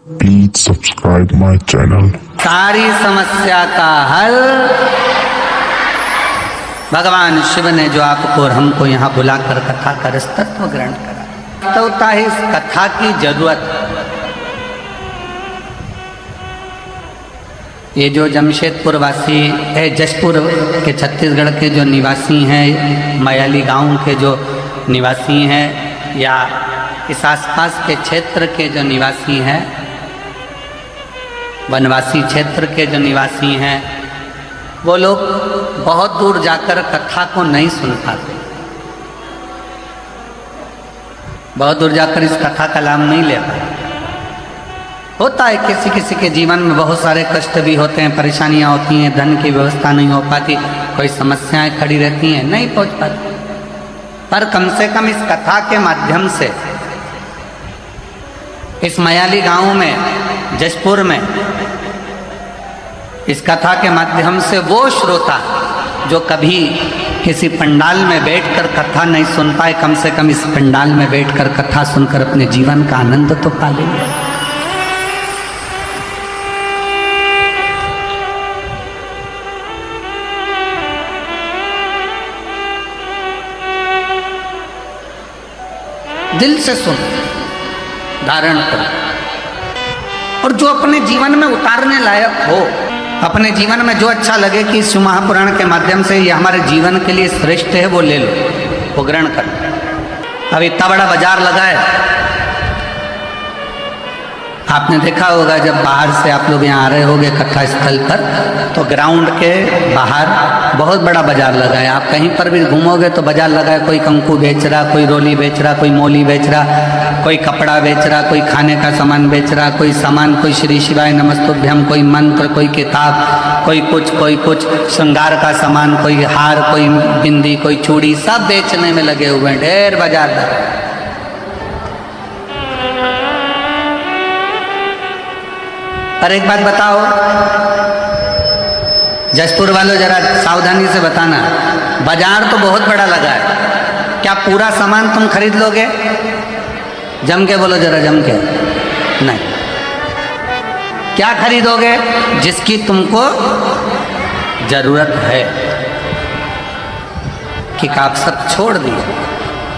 Please subscribe my channel. सारी समस्या का हल भगवान शिव ने जो आपको और हमको यहाँ बुलाकर कथा का रसतत्व ग्रहण करा, तो होता है इस कथा की जरूरत। ये जो जमशेदपुर वासी है, जशपुर के छत्तीसगढ़ के जो निवासी हैं, मयाली गांव के जो निवासी हैं, या इस आसपास के क्षेत्र के जो निवासी हैं, वनवासी क्षेत्र के जो निवासी हैं, वो लोग बहुत दूर जाकर कथा को नहीं सुन पाते, बहुत दूर जाकर इस कथा का लाभ नहीं ले पाते। होता है किसी किसी के जीवन में बहुत सारे कष्ट भी होते हैं, परेशानियां होती हैं, धन की व्यवस्था नहीं हो पाती, कोई समस्याएं खड़ी रहती हैं, नहीं पहुंच पाती। पर कम से कम इस कथा के माध्यम से इस मयाली गांव में, जशपुर में, इस कथा के माध्यम से वो श्रोता जो कभी किसी पंडाल में बैठकर कथा नहीं सुन पाए, कम से कम इस पंडाल में बैठकर कथा सुनकर अपने जीवन का आनंद तो पा लेंगे। दिल से सुन, धारण करो, और जो अपने जीवन में उतारने लायक हो, अपने जीवन में जो अच्छा लगे कि शिव महापुराण के माध्यम से ये हमारे जीवन के लिए श्रेष्ठ है, वो ले लो, वो ग्रहण करो। अब इतना बड़ा बाजार लगा है, आपने देखा होगा जब बाहर से आप लोग यहाँ आ रहे होंगे कथा स्थल पर, तो ग्राउंड के बाहर बहुत बड़ा बाजार लगा है। आप कहीं पर भी घूमोगे तो बाजार लगा है, कोई कंकु बेच रहा, कोई रोली बेच रहा, कोई मोली बेच रहा, कोई कपड़ा बेच रहा, कोई खाने का सामान बेच रहा, कोई सामान, कोई श्री शिवाय नमस्तुभ्यम, कोई मंत्र, कोई किताब, कोई कुछ श्रृंगार का सामान, कोई हार, कोई बिंदी, कोई चूड़ी, सब बेचने में लगे हुए हैं, ढेर बाजार लगा। पर एक बात बताओ, जशपुर वालों जरा सावधानी से बताना, बाजार तो बहुत बड़ा लगा है, क्या पूरा सामान तुम खरीद लोगे? जम के बोलो जरा, जम के। नहीं, क्या खरीदोगे? जिसकी तुमको जरूरत है, कि आप सब छोड़ दिए।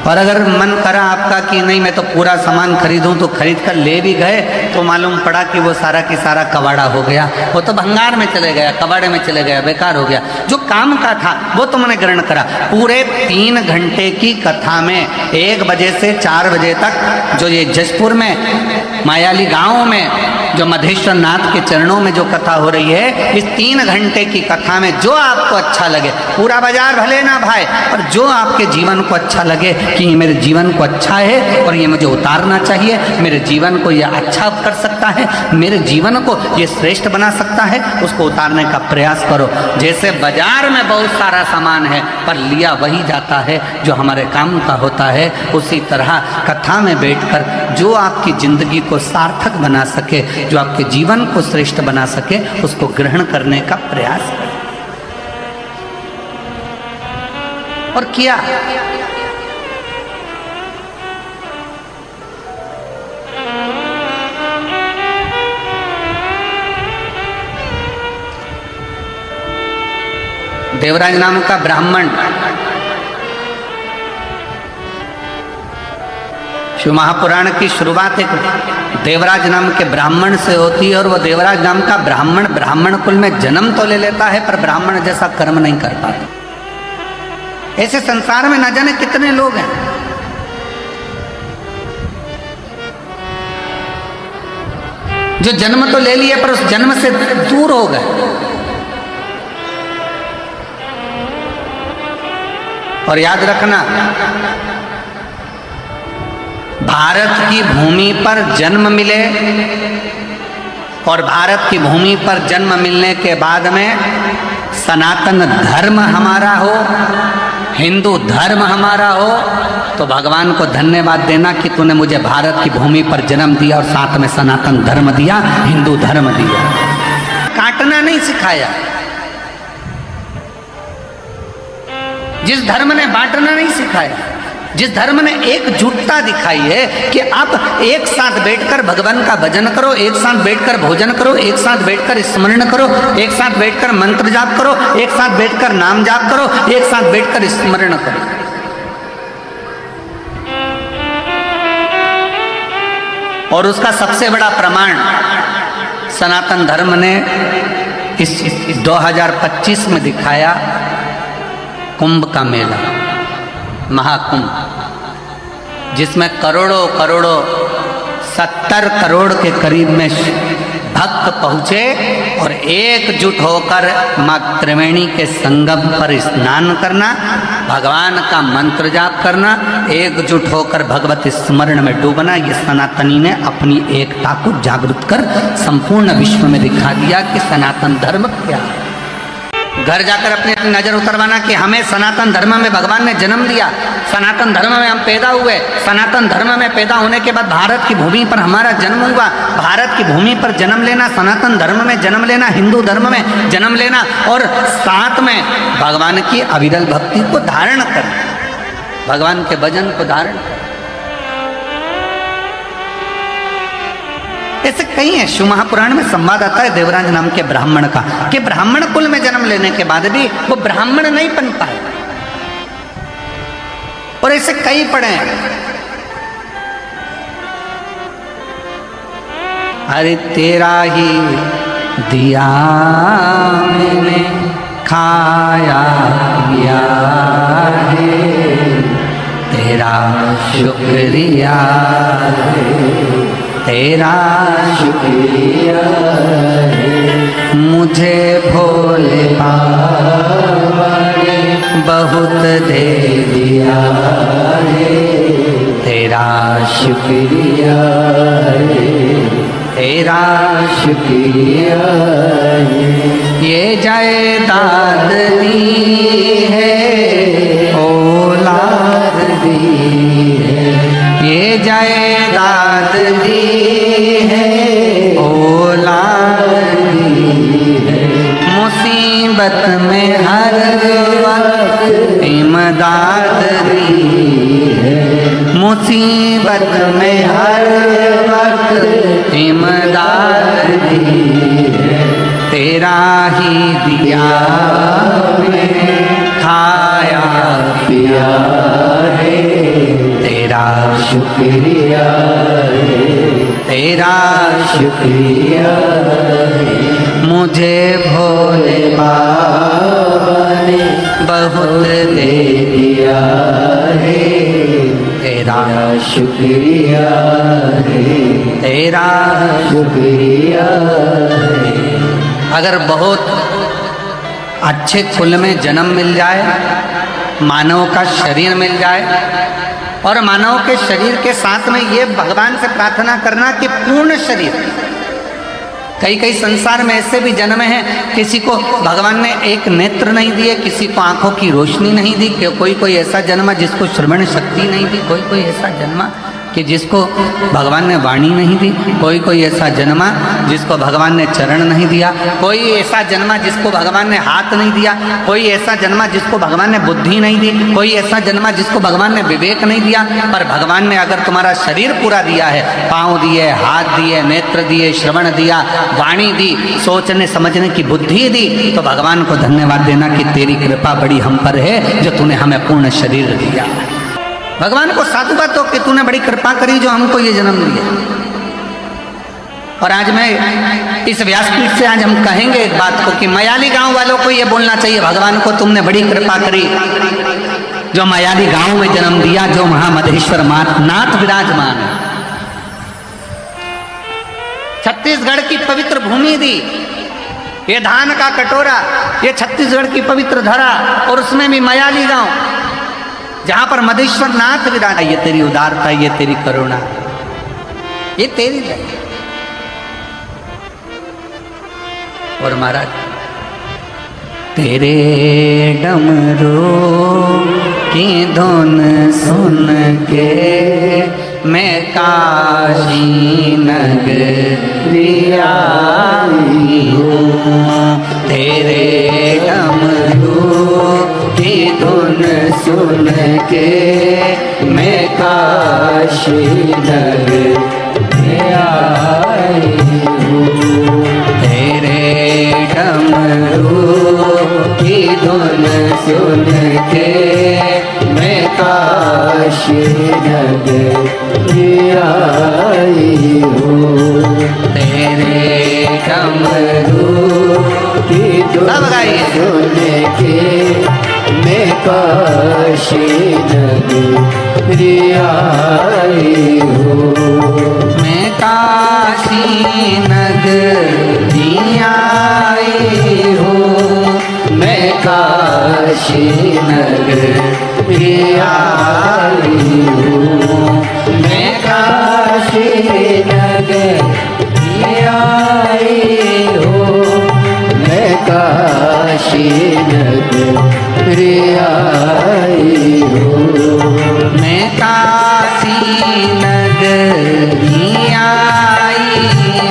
और अगर मन करा आपका कि नहीं मैं तो पूरा सामान खरीदूं, तो खरीद कर ले भी गए तो मालूम पड़ा कि वो सारा की सारा कबाड़ा हो गया, वो तो भंगार में चले गया, कबाड़े में चले गया, बेकार हो गया। जो काम का था वो तुमने ग्रहण करा। पूरे 3 घंटे की कथा में 1 बजे से 4 बजे तक जो ये जशपुर में मायाली गांव में जो मधेश्वर नाथ के चरणों में जो कथा हो रही है, इस 3 घंटे की कथा में जो आपको अच्छा लगे, पूरा बाजार भले ना भाई, पर जो आपके जीवन को अच्छा लगे कि मेरे जीवन को अच्छा है और ये मुझे उतारना चाहिए, मेरे जीवन को ये अच्छा कर सकता है, मेरे जीवन को ये श्रेष्ठ बना सकता है, उसको उतारने का प्रयास करो। जैसे बाजार में बहुत सारा सामान है पर लिया वही जाता है जो हमारे काम का होता है, उसी तरह कथा में बैठकर जो आपकी जिंदगी को सार्थक बना सके, जो आपके जीवन को श्रेष्ठ बना सके, उसको ग्रहण करने का प्रयास करें। और किया। देवराज नाम का ब्राह्मण, शिव महापुराण की शुरुआत एक देवराज नाम के ब्राह्मण से होती है, और वो देवराज नाम का ब्राह्मण कुल में जन्म तो ले लेता है पर ब्राह्मण जैसा कर्म नहीं कर पाता। ऐसे संसार में न जाने कितने लोग हैं जो जन्म तो ले लिए पर उस जन्म से दूर हो गए। और याद रखना, भारत की भूमि पर जन्म मिले और भारत की भूमि पर जन्म मिलने के बाद में सनातन धर्म हमारा हो, हिंदू धर्म हमारा हो, तो भगवान को धन्यवाद देना कि तूने मुझे भारत की भूमि पर जन्म दिया और साथ में सनातन धर्म दिया, हिंदू धर्म दिया। काटना नहीं सिखाया, जिस धर्म ने बांटना नहीं सिखाया, जिस धर्म ने एकजुटता दिखाई है कि आप एक साथ बैठकर भगवान का भजन करो, एक साथ बैठकर भोजन करो, एक साथ बैठकर स्मरण करो, एक साथ बैठकर मंत्र जाप करो, एक साथ बैठकर नाम जाप करो, एक साथ बैठकर स्मरण करो। और उसका सबसे बड़ा प्रमाण सनातन धर्म ने इस 2025 में दिखाया, कुंभ का मेला, महाकुंभ, जिसमें करोड़ों करोड़ों 70 करोड़ के करीब में भक्त पहुँचे और एकजुट होकर माँ त्रिवेणी के संगम पर स्नान करना, भगवान का मंत्र जाप करना, एकजुट होकर भगवत स्मरण में डूबना, ये सनातनी ने अपनी एकता को जागृत कर संपूर्ण विश्व में दिखा दिया कि सनातन धर्म क्या है। घर जाकर अपनी अपनी नजर उतरवाना कि हमें सनातन धर्म में भगवान ने जन्म दिया, सनातन धर्म में हम पैदा हुए, सनातन धर्म में पैदा होने के बाद भारत की भूमि पर हमारा जन्म हुआ, भारत की भूमि पर जन्म लेना, सनातन धर्म में जन्म लेना, हिंदू धर्म में जन्म लेना और साथ में भगवान की अविरल भक्ति को धारण करना, भगवान के भजन को धारण करना। ऐसे कई हैं। शिव महापुराण में संवाद आता है देवराज नाम के ब्राह्मण का कि ब्राह्मण कुल में जन्म लेने के बाद भी वो ब्राह्मण नहीं बन पाए, और ऐसे कई पढ़े हैं। अरे तेरा ही दिया मैंने खाया पिया है, तेरा शुक्रिया है, तेरा शुक्रिया है, मुझे भोले बाबा ने बहुत दे दिया है, तेरा शुक्रिया है, तेरा शुक्रिया है। ये जायदाद दी है, औलाद दी है, ये जायदाद दी है, औलाद दी है, मुसीबत में हर वक्त इमदाद दी है, मुसीबत में हर वक्त इमदाद दी है, तेरा ही दिया मैंने खाया पिया है, तेरा शुक्रिया है, तेरा शुक्रिया है, मुझे भोले बाबा ने बहुत दे दिया है, तेरा शुक्रिया है, तेरा शुक्रिया है। अगर बहुत अच्छे कुल में जन्म मिल जाए, मानव का शरीर मिल जाए, और मानव के शरीर के साथ में ये भगवान से प्रार्थना करना कि पूर्ण शरीर। कई कई संसार में ऐसे भी जन्म हैं, किसी को भगवान ने एक नेत्र नहीं दिए, किसी को आंखों की रोशनी नहीं दी, कोई कोई ऐसा जन्मा जिसको श्रवण शक्ति नहीं दी, कोई कोई ऐसा जन्मा कि जिसको भगवान ने वाणी नहीं दी, कोई कोई ऐसा जन्मा जिसको भगवान ने चरण नहीं दिया, कोई ऐसा जन्मा जिसको भगवान ने हाथ नहीं दिया, कोई ऐसा जन्मा जिसको भगवान ने बुद्धि नहीं दी, कोई ऐसा जन्मा जिसको भगवान ने विवेक नहीं दिया। पर भगवान ने अगर तुम्हारा शरीर पूरा दिया है, पाँव दिए, हाथ दिए, नेत्र दिए, श्रवण दिया, वाणी दी, सोचने समझने की बुद्धि दी, तो भगवान को धन्यवाद देना कि तेरी कृपा बड़ी हम पर है जो तूने हमें पूर्ण शरीर दिया। भगवान को साधुवाद दो कि तूने बड़ी कृपा करी जो हमको ये जन्म दिया। और आज मैं इस व्यासपीठ से आज हम कहेंगे एक बात को कि मयाली गांव वालों को ये बोलना चाहिए, भगवान को तुमने बड़ी कृपा करी जो मयाली गांव में जन्म दिया, जो महामधेश्वर नाथ विराजमान है, छत्तीसगढ़ की पवित्र भूमि दी, ये धान का कटोरा, ये छत्तीसगढ़ की पवित्र धरा, और उसमें भी मयाली गांव जहां पर मधेश्वर नाथ विराज। ये तेरी उदारता, ये तेरी करुणा, ये तेरी दया। और महाराज तेरे डमरू की धुन सुन के मैं काशी नगरी आई हूँ, तेरे डमरू की धुन सुन के मैं काशी नगर आई हूँ। तेरे डमरू की धुन सुन के मैं काशी नगर आई हूँ। तेरे डमरू की धुन सुन के मैं काशी नगर आई हूँ। मैं काशी नगर आई हूँ। मैं काशी नगर आई हूँ। मैं काशी नगर आई हूँ। मैं काशी नगर आई हूँ। मैं काशी नगर आई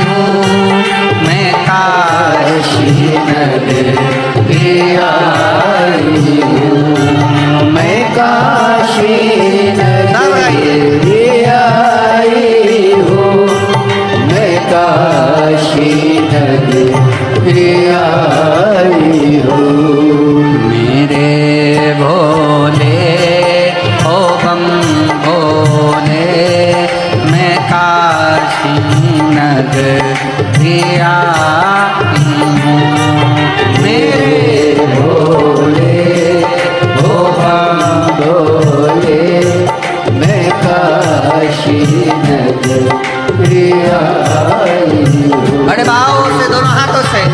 हूँ। मैं काशी नगर आई हूँ। मैं काशी नगर आई हूँ। मैं काशी नगर आई हूँ। मेरे भोले ओ बम भोले मैं काशी नगर आई हूँ। मेरे भोले ओ बम भोले मैं काशी नगर आई हूँ। बड़े भाव से दोनों हाथों से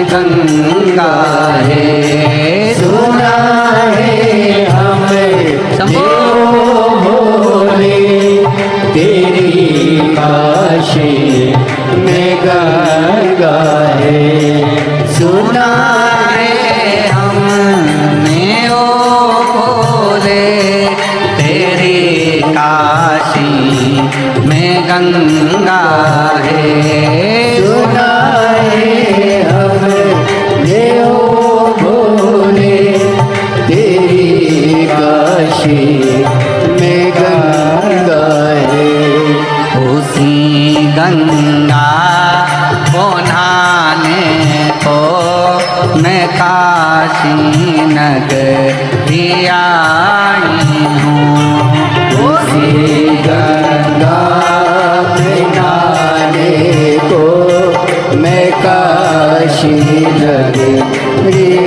गंगा है सुना है हमें भोले तेरी काशी में गंगा है। सुना है हमने ओ भोले तेरी काशी में गंगा है। सुना है हमने ओ भोले तेरी काशी में गंगा है। उसी गंगा को नहाने को मैं काशी नगर आई हूँ। उसी गंगा में नहाने को मैं काशी नगर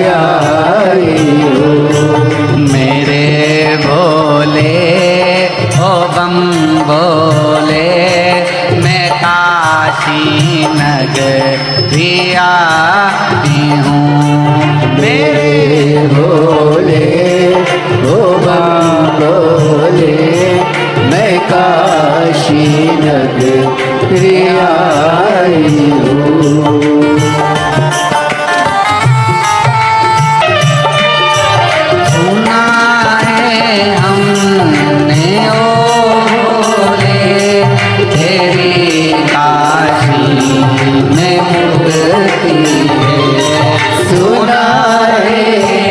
आई हूँ। मेरे भोले ओ बम भोले मैं काशी नगर आई हूँ। मेरे भोले ओ बम भोले मैं काशी नगर आई हूँ। सुना है हमने ओ भोले तेरी काशी में मुक्ति है। सुना है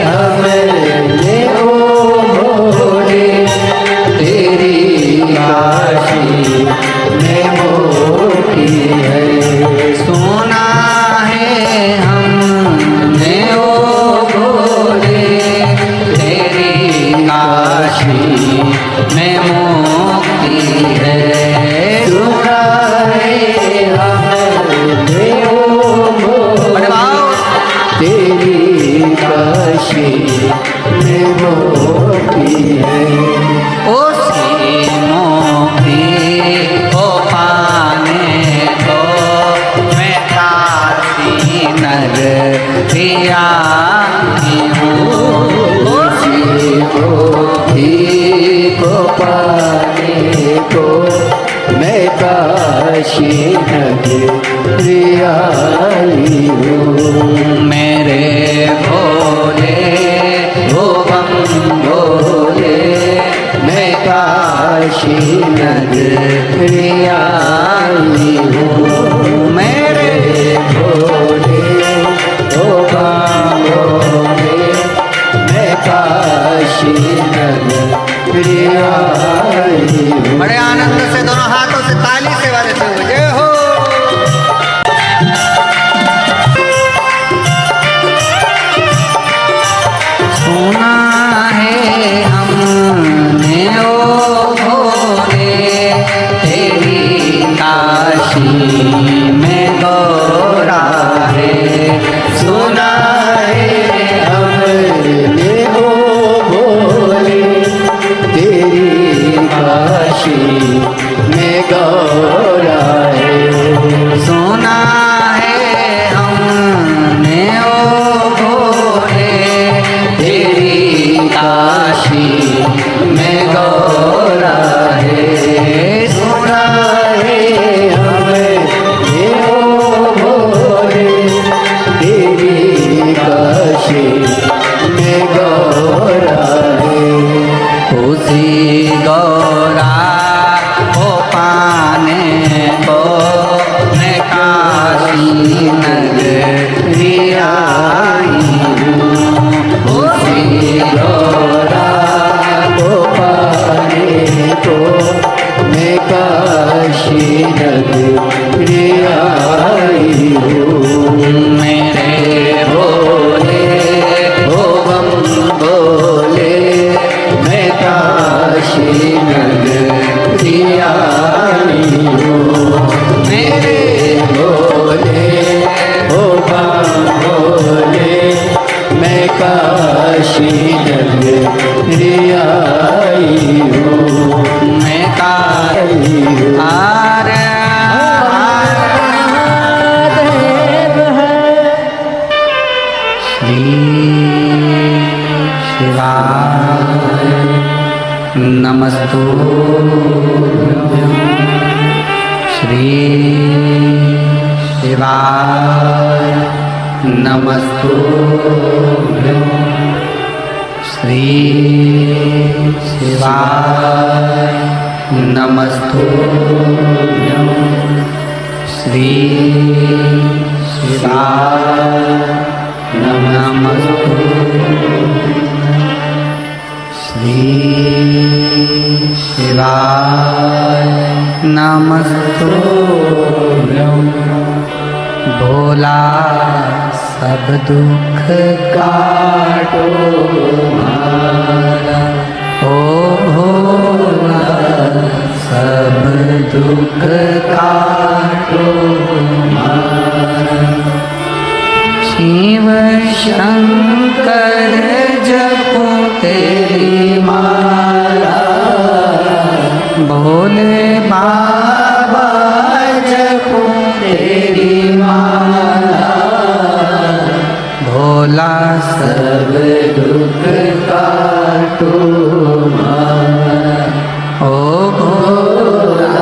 हमने ओ भोले तेरी काशी में मुक्ति है। सुना है हमने ओ भोले तेरी काशी में मुक्ति है। सुना है हमने ओ भोले तेरी काशी में मुक्ति है। उसी मुक्ति को पाने को मैं काशी नगर आई हूँ। उसी मुक्ति को पाने को मैं काशी काशी नगरी आई हूँ मेरे भोले ओ बाबा मैं काशी नगरी आई हूँ। बड़े आनंद से दोनों हाथों से ताली से वाले से जय हो। सुना है हमने ओ भोले तेरी काशी में गौरा है। सुना है हमने ओ भोले तेरी काशी में गौरा है। सुना है हमने ओ भोले तेरी काशी में गौरा है। सुना है हमने ओ भोले तेरी काशी में गौरा है। उसी गौरा को पाने को मैं काशी नगरी आई हूँ। उसी गौरा को पाने को मैं काशी नगरी आई हूँ। मेरे भोले ओ बम भोले मैं काशी नगरी आई हूँ। मेरे भोले ओ बम भोले मैं काशी नगरी आई हूँ। मैं काशी श्री शिवाय नमस्तुभ्यं। श्री शिवाय नमस्तुभ्यं। श्री शिवाय नमस्तुभ्यं। श्री शिवाय नमस्तुभ्यं। श्री शिवाय नमस्तुभ्यं। भोला सब दुख काटो मारा ओ भोला सब दुख काटो मारा। शिव शंकर जपो तेरी माला भोले बाबा जपो तेरी माला। भोला सब दुख काटो मारा ओ भोला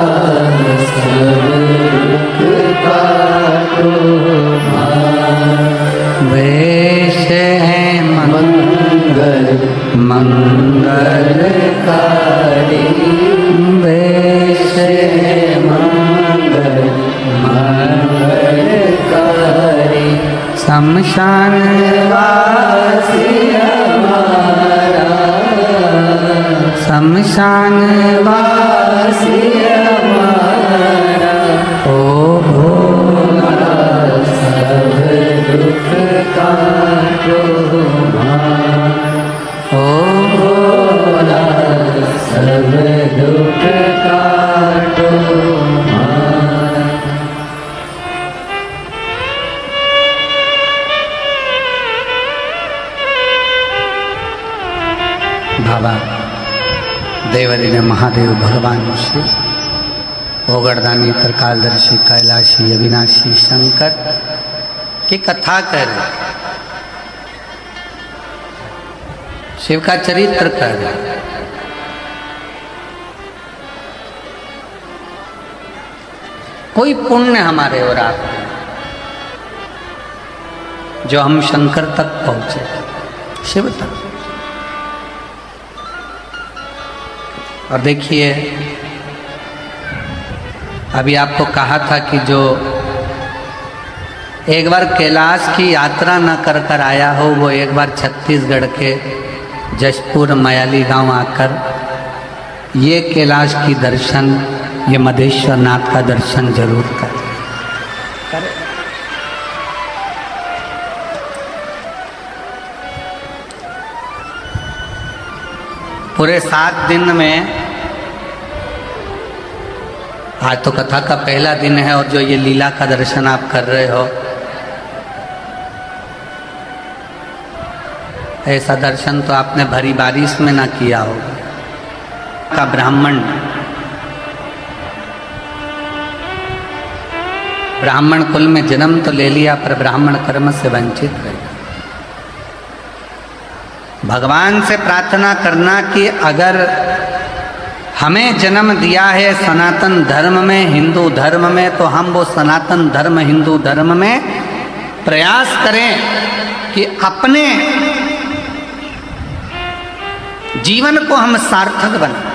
सब दुख काटो मारा। वेश है मंगल मंगलकारी वेश है मंगल मंगलकारी। शमशान वासी हमारा शमशान वासी हमारा ओ भोला सब दुख काटो ओ भोला सब दुख काटो। बाबा देवरी ने महादेव भगवान शिव ओगरदानी त्रिकालदर्शी कैलाशी अविनाशी शंकर की कथा कर शिव का चरित्र कर कोई पुण्य हमारे और आप जो हम शंकर तक पहुंचे शिव तक और देखिए, अभी आपको कहा था कि जो एक बार कैलाश की यात्रा न कर कर आया हो, वो एक बार छत्तीसगढ़ के जशपुर मयाली गांव आकर ये कैलाश की दर्शन, ये मधेश्वर नाथ का दर्शन जरूर करें। पूरे 7 दिन में, आज तो कथा का पहला दिन है और जो ये लीला का दर्शन आप कर रहे हो, ऐसा दर्शन तो आपने भरी बारिश में ना किया होगा। का ब्राह्मण कुल में जन्म तो ले लिया, पर ब्राह्मण कर्म से वंचित रह गया। भगवान से प्रार्थना करना कि अगर हमें जन्म दिया है सनातन धर्म में, हिंदू धर्म में, तो हम वो सनातन धर्म, हिंदू धर्म में प्रयास करें कि अपने जीवन को हम सार्थक बनाएं।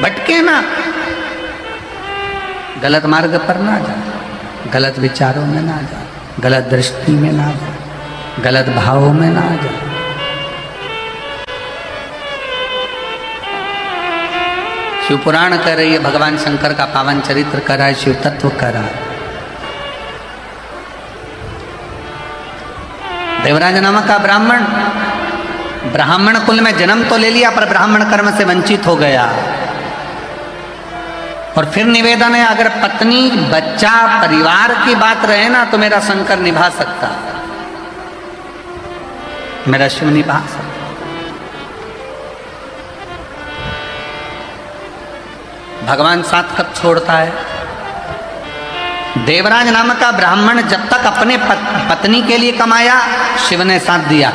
भटके ना, गलत मार्ग पर ना जाए, गलत विचारों में ना जाए, गलत दृष्टि में ना जाए, गलत भावों में ना जाए। शिव पुराण कह रही है, भगवान शंकर का पावन चरित्र कर रहा है, शिव तत्व कर रहा है। देवराज नामक का ब्राह्मण कुल में जन्म तो ले लिया, पर ब्राह्मण कर्म से वंचित हो गया। और फिर निवेदन है, अगर पत्नी, बच्चा, परिवार की बात रहे ना, तो मेरा शंकर निभा सकता, मेरा शिव निभा सकता। भगवान साथ कब छोड़ता है? देवराज नामक का ब्राह्मण जब तक अपने पत्नी के लिए कमाया, शिव ने साथ दिया।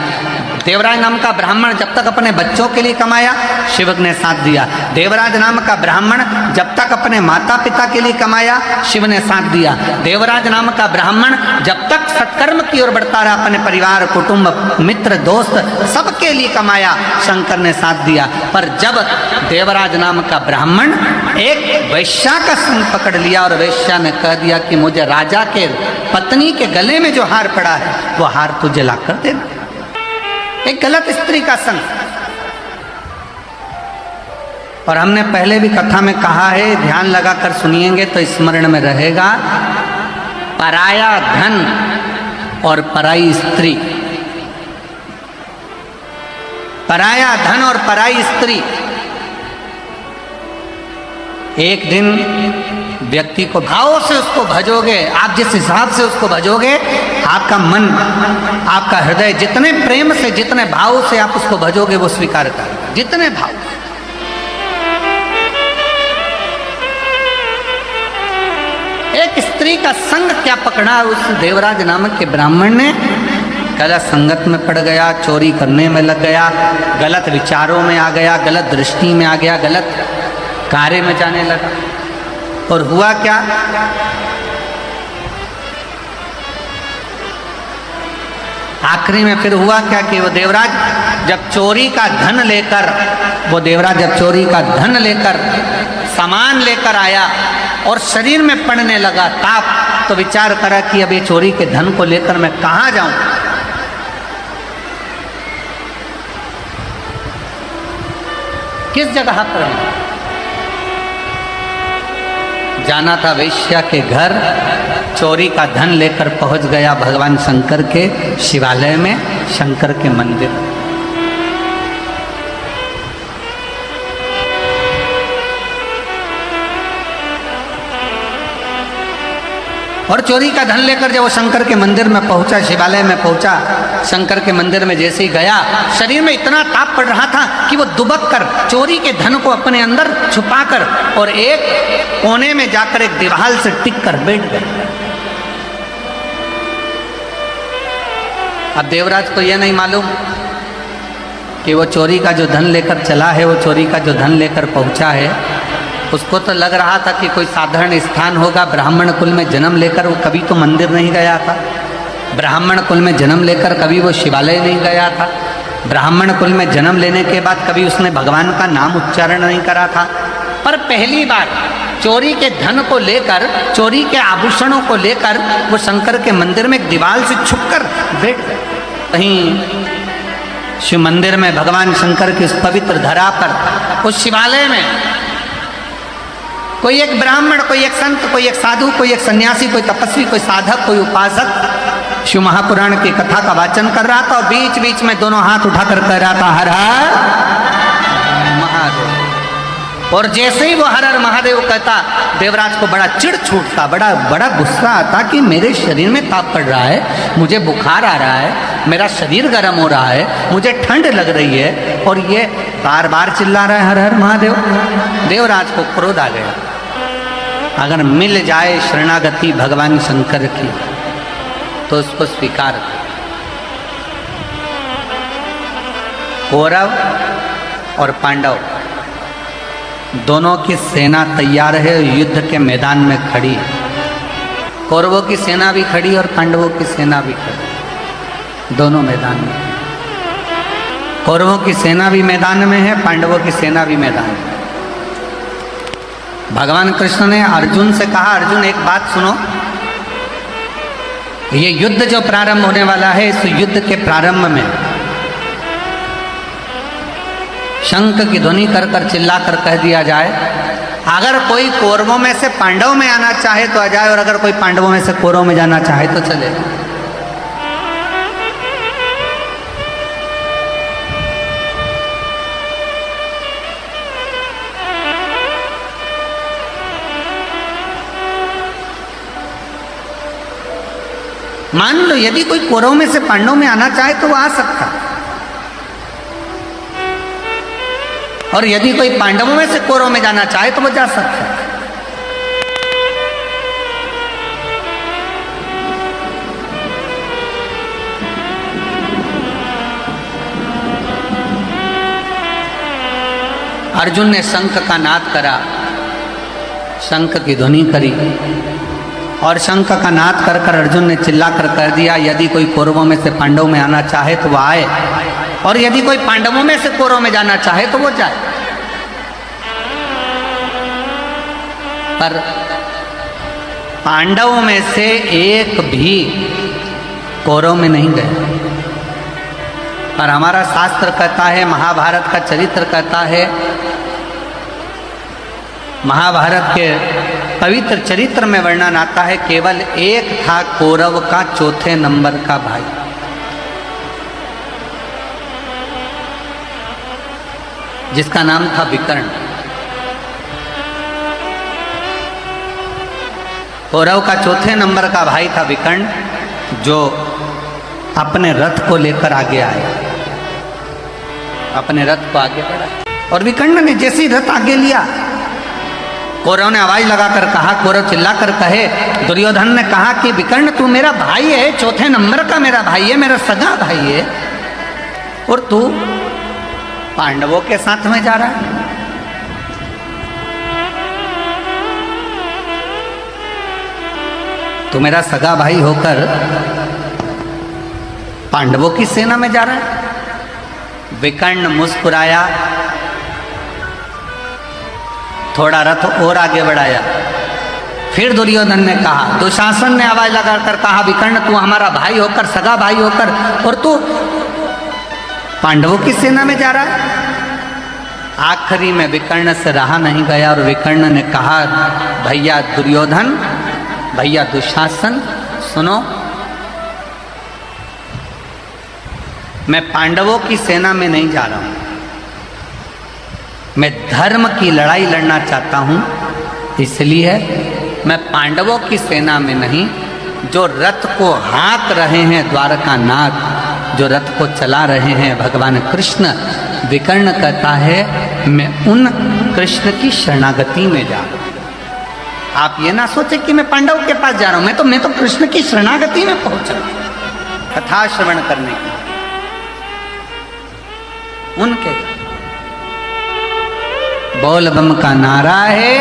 देवराज नाम का ब्राह्मण जब तक अपने बच्चों के लिए कमाया, शिव ने साथ दिया। देवराज नाम का ब्राह्मण जब तक अपने माता पिता के लिए कमाया, शिव ने साथ दिया। देवराज नाम का ब्राह्मण जब तक सत्कर्म की ओर बढ़ता रहा, अपने परिवार, कुटुंब, मित्र, दोस्त, सबके लिए कमाया, शंकर ने साथ दिया। पर जब देवराज नाम का ब्राह्मण एक वैश्या का संग पकड़ लिया और वैश्या ने कह दिया कि मुझे राजा के पत्नी के गले में जो हार पड़ा है, वो हार तुझे ला कर देना। एक गलत स्त्री का संग। और हमने पहले भी कथा में कहा है, ध्यान लगाकर सुनिएंगे तो स्मरण में रहेगा, पराया धन और पराई स्त्री, पराया धन और पराई स्त्री। एक दिन व्यक्ति को भाव से उसको भजोगे, आप जिस हिसाब से उसको भजोगे, आपका मन, आपका हृदय जितने प्रेम से, जितने भाव से आप उसको भजोगे, वो स्वीकार करेगा। जितने भाव। एक स्त्री का संग क्या पकड़ा उस देवराज नामक के ब्राह्मण ने? गलत संगत में पड़ गया, चोरी करने में लग गया, गलत विचारों में आ गया, गलत दृष्टि में आ गया, गलत कार्य में जाने लगा। और हुआ क्या? आखिरी में फिर हुआ क्या कि वो देवराज जब चोरी का धन लेकर, सामान लेकर आया और शरीर में पड़ने लगा ताप, तो विचार करा कि अब ये चोरी के धन को लेकर मैं कहाँ जाऊं? किस जगह पर जाना था? वैश्या के घर। चोरी का धन लेकर पहुंच गया भगवान शंकर के शिवालय में, शंकर के मंदिर। और चोरी का धन लेकर जब वो शंकर के मंदिर में पहुंचा, शिवालय में पहुंचा, शंकर के मंदिर में जैसे ही गया, शरीर में इतना ताप पड़ रहा था कि वो दुबक कर चोरी के धन को अपने अंदर छुपाकर और एक कोने में जाकर एक दीवार से टिक कर बैठ गया। अब देवराज को यह नहीं मालूम कि वो चोरी का जो धन लेकर चला है, वो चोरी का जो धन लेकर पहुंचा है, उसको तो लग रहा था कि कोई साधारण स्थान होगा। ब्राह्मण कुल में जन्म लेकर वो कभी तो मंदिर नहीं गया था, ब्राह्मण कुल में जन्म लेकर कभी वो शिवालय नहीं गया था, ब्राह्मण कुल में जन्म लेने के बाद कभी उसने भगवान का नाम उच्चारण नहीं करा था, पर पहली बार चोरी के धन को लेकर, चोरी के आभूषणों को लेकर वो शंकर के मंदिर में एक दीवार से छुपकर बैठ गए। कहीं शिव मंदिर में भगवान शंकर की उस पवित्र धरा पर, उस शिवालय में कोई एक ब्राह्मण, कोई एक संत, कोई एक साधु, कोई एक सन्यासी, कोई तपस्वी, कोई साधक, कोई उपासक शिव महापुराण की कथा का वाचन कर रहा था और बीच बीच में दोनों हाथ उठाकर कह रहा था हर हर महादेव। और जैसे ही वो हर हर महादेव कहता, देवराज को बड़ा चिढ़ छूटता, बड़ा गुस्सा आता कि मेरे शरीर में ताप पड़ रहा है, मुझे बुखार आ रहा है, मेरा शरीर गर्म हो रहा है, मुझे ठंड लग रही है और ये बार बार चिल्ला रहा है हर हर महादेव। देवराज को क्रोध आ गया। अगर मिल जाए शरणागति भगवान शंकर की तो उसको स्वीकार कर। कौरव और पांडव दोनों की सेना तैयार है, युद्ध के मैदान में खड़ी है। कौरवों की सेना भी खड़ी और पांडवों की सेना भी खड़ी, दोनों मैदान में। कौरवों की सेना भी मैदान में है, पांडवों की सेना भी मैदान में। भगवान कृष्ण ने अर्जुन से कहा, अर्जुन एक बात सुनो, ये युद्ध जो प्रारंभ होने वाला है, इस युद्ध के प्रारंभ में शंख की ध्वनि कर कर चिल्ला कर कह दिया जाए, अगर कोई कौरवों में से पांडव में आना चाहे तो आ जाए, और अगर कोई पांडवों में से कौरवों में जाना चाहे तो चले। मान लो यदि कोई कौरवों में से पांडवों में आना चाहे तो वो आ सकता, और यदि कोई पांडवों में से कौरवों में जाना चाहे तो वो जा सकता है। अर्जुन ने शंख का नाद करा, शंख की ध्वनि करी और शंख का नाद कर कर अर्जुन ने चिल्ला कर कह दिया, यदि कोई कौरवों में से पांडवों में आना चाहे तो वो आए, और यदि कोई पांडवों में से कौरवों में जाना चाहे तो वो जाए। पर पांडवों में से एक भी कौरव में नहीं गए। पर हमारा शास्त्र कहता है, महाभारत का चरित्र कहता है, महाभारत के पवित्र चरित्र में वर्णन आता है, केवल एक था कौरव का चौथे नंबर का भाई, जिसका नाम था विकर्ण। कौरव का चौथे नंबर का भाई था विकर्ण, जो अपने रथ को लेकर आगे आया, अपने रथ को आगे बढ़ा। और विकर्ण ने जैसे ही रथ आगे लिया, कौरव ने आवाज लगाकर कहा, कौरव चिल्लाकर कहे, दुर्योधन ने कहा कि विकर्ण तू मेरा भाई है, चौथे नंबर का मेरा भाई है, मेरा सगा भाई है, और तू पांडवों के साथ में जा रहा है। तू मेरा सगा भाई होकर पांडवों की सेना में जा रहा है। विकर्ण मुस्कुराया, थोड़ा रथ और आगे बढ़ाया। फिर दुर्योधन ने कहा, दुशासन ने आवाज लगाकर कहा, विकर्ण तू हमारा भाई होकर, सगा भाई होकर, और तू पांडवों की सेना में जा रहा है। आखिरी में विकर्ण से रहा नहीं गया और विकर्ण ने कहा, भैया दुर्योधन, भैया दुशासन, सुनो, मैं पांडवों की सेना में नहीं जा रहा हूं, मैं धर्म की लड़ाई लड़ना चाहता हूं, इसलिए मैं पांडवों की सेना में नहीं, जो रथ को हाँक रहे हैं द्वारकानाथ, जो रथ को चला रहे हैं भगवान कृष्ण, विकर्ण कहता है मैं उन कृष्ण की शरणागति में जा रहा हूं। आप ये ना सोचे कि मैं पांडव के पास जा रहा हूं, मैं तो कृष्ण की शरणागति में पहुंचा, कथा श्रवण करने की, उनके बोल बम का नारा है,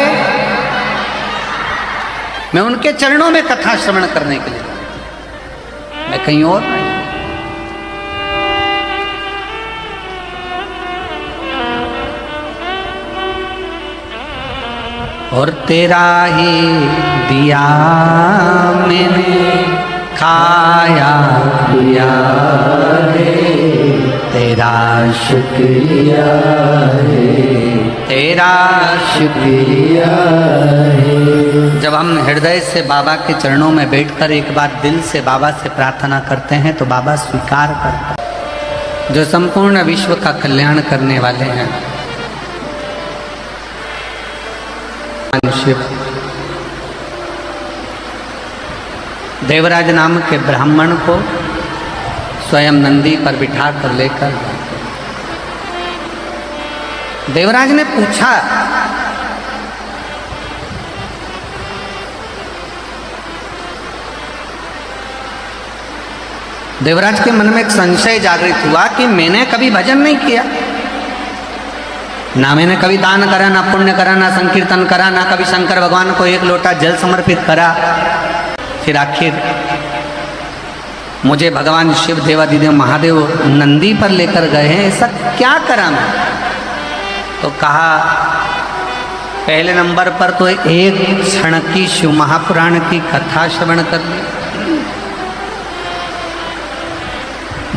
मैं उनके चरणों में कथा श्रवण करने के लिए, मैं कहीं और नहीं। और तेरा ही दिया मैंने खाया पिया है, तेरा शुक्रिया है, तेरा शुक्रिया है। जब हम हृदय से बाबा के चरणों में बैठकर एक बार दिल से बाबा से प्रार्थना करते हैं तो बाबा स्वीकार करता है, जो संपूर्ण विश्व का कल्याण करने वाले हैं। शिव देवराज नाम के ब्राह्मण को स्वयं नंदी पर बिठा कर लेकर देवराज ने पूछा, देवराज के मन में एक संशय जागृत हुआ कि मैंने कभी भजन नहीं किया, ना मैंने कभी दान करा, ना पुण्य करा, ना संकीर्तन करा, ना कभी शंकर भगवान को एक लोटा जल समर्पित करा। फिर आखिर मुझे भगवान शिव देवादिदेव महादेव नंदी पर लेकर गए हैं, ऐसा क्या करा मैं? तो कहा, पहले नंबर पर तो एक क्षण की शिव महापुराण की कथा श्रवण कर ली,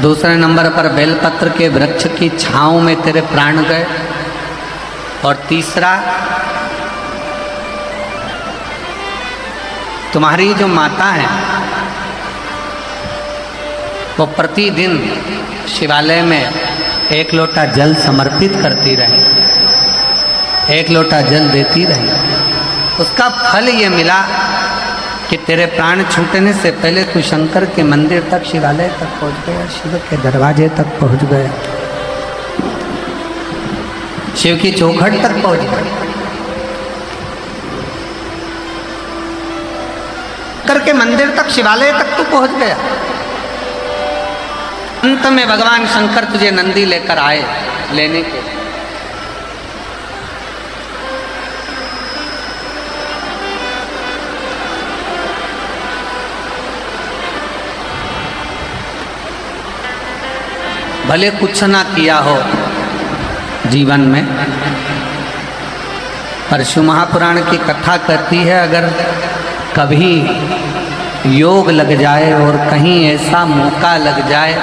दूसरे नंबर पर बेलपत्र के वृक्ष की छांव में तेरे प्राण गए, और तीसरा तुम्हारी जो माता है वो प्रतिदिन शिवालय में एक लोटा जल समर्पित करती रही, एक लोटा जल देती रही। उसका फल ये मिला कि तेरे प्राण छूटने से पहले तू शंकर के मंदिर तक, शिवालय तक पहुंच गया, शिव के दरवाजे तक पहुंच गया, शिव की चौखट तक पहुंच गया, करके मंदिर तक, शिवालय तक तू पहुंच गया। अंत में भगवान शंकर तुझे नंदी लेकर आए लेने के। भले कुछ ना किया हो जीवन में, पर शिव महापुराण की कथा कहती है, अगर कभी योग लग जाए और कहीं ऐसा मौका लग जाए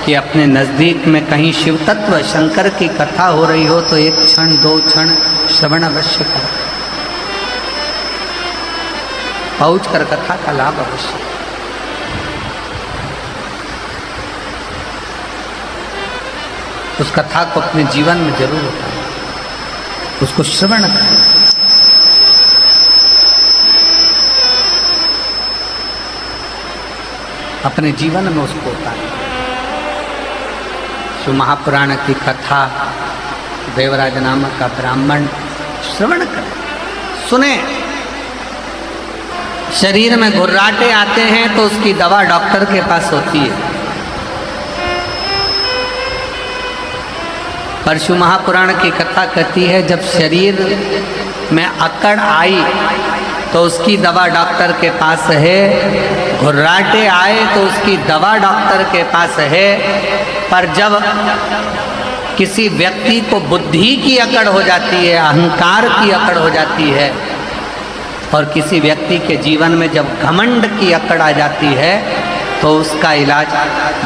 कि अपने नज़दीक में कहीं शिव तत्व शंकर की कथा हो रही हो तो एक क्षण दो क्षण श्रवण अवश्य करो, पहुँच कर कथा का लाभ अवश्य। उस कथा को अपने जीवन में जरूर उतारें, उसको श्रवण करें, अपने जीवन में उसको उतारें। शिव महापुराण की कथा देवराज नामक का ब्राह्मण श्रवण करें, सुने। शरीर में घुर्राटे आते हैं तो उसकी दवा डॉक्टर के पास होती है, पर शिव महापुराण की कथा कहती है जब शरीर में अकड़ आई तो उसकी दवा डॉक्टर के पास है, घुर्राटे आए तो उसकी दवा डॉक्टर के पास है, पर जब किसी व्यक्ति को बुद्धि की अकड़ हो जाती है, अहंकार की अकड़ हो जाती है, और किसी व्यक्ति के जीवन में जब घमंड की अकड़ आ जाती है तो उसका इलाज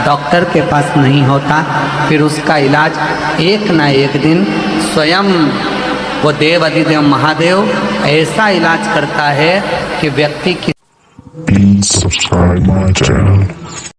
डॉक्टर के पास नहीं होता, फिर उसका इलाज एक ना एक दिन स्वयं वो देव अधिदेव महादेव ऐसा इलाज करता है कि व्यक्ति की। Please subscribe my channel.